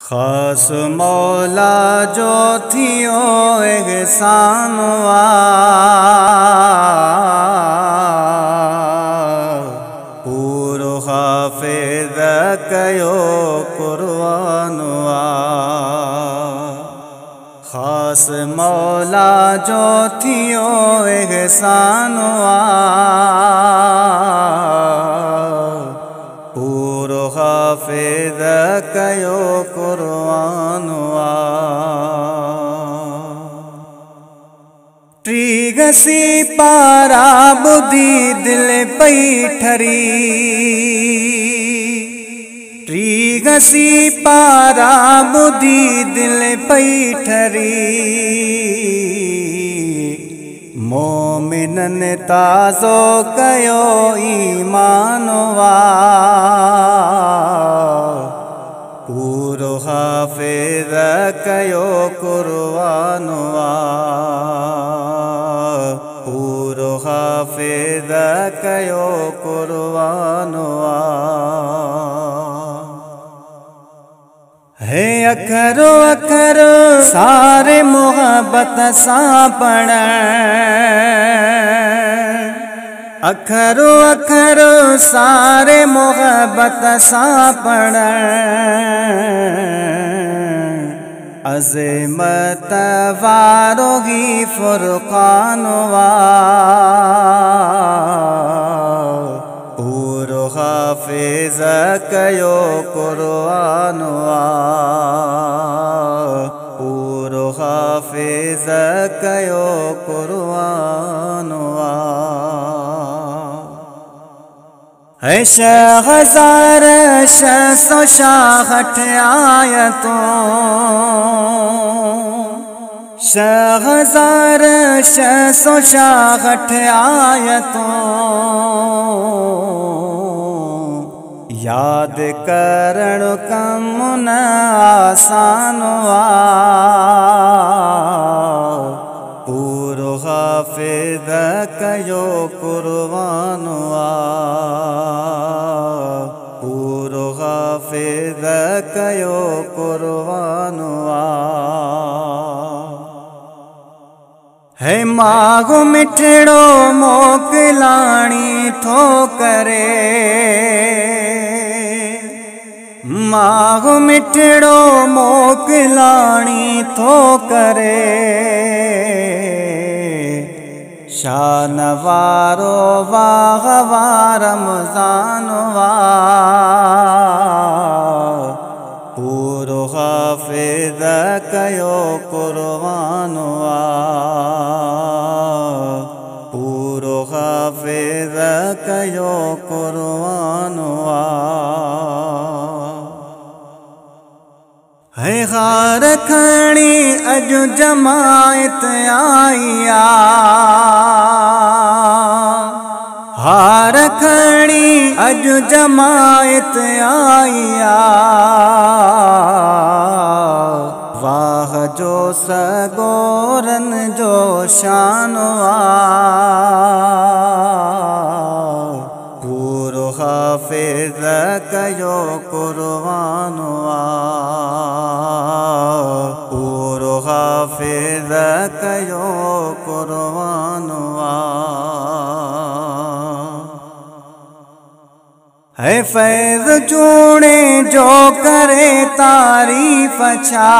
खास मौला जो थियो एहसान पूरो हाफिज़ कयो कुर्बान खास मौला जो थियो एहसान पूरो हाफिज़ कयो कुर्बान टी गसी पारा बुधी दिल पई ठरी टी गसी पारा बुधी दिल पई ठरी मोमिनन ताज़ो कयो ईमान पूरो हाफिज़ कयो कुर्बान पूरो हाफिज़ कयो कुर्बान है अखरो अखरो सारे मोहब्बत सा पढ़ अखरो अखरो सारे मोहब्बत सा पढ़ अज़मत वारो ही फुरक़ान पूरो हाफिज़ कयो कुर्बान पूरो हाफिज़ कयो कुर्बान है शह हजार 666 आयतों शह हजार 666 आयतों याद करण कम न आसान पूरो हाफिज़ कयो कुर्बान पूरो हाफिज़ कयो कुर्बान है मागो मिठड़ो मोकलाणी थो करे मागो मिठड़ो मोकलाणी थो करे शान वारो वाह रमज़ान पूरो हाफिज़ कयो कुर्बान पूरो हाफिज़ कयो कुर्बान है हार खणी अजु जमायत आईया हार खणी अजु जमायत आईया वाह जो सगोरन जो शान पूरो हाफिज़ कयो कुर्बान पूरो हाफिज़ कयो कुर्बान है फैज़ चूणे जो करे तारीफ छा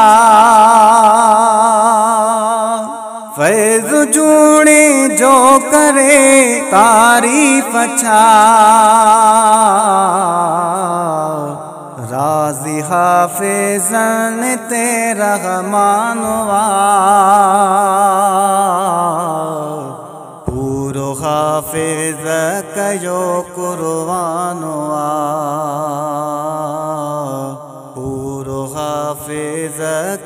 फैज़ चूणे जो करे तारीफ छा राज़ी हाफिज़न ते रहमान पूरो हाफिज़ कयो कुर्बान पूरो हाफिज़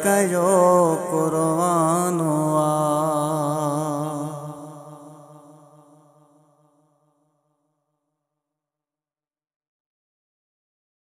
कयो कुर्बान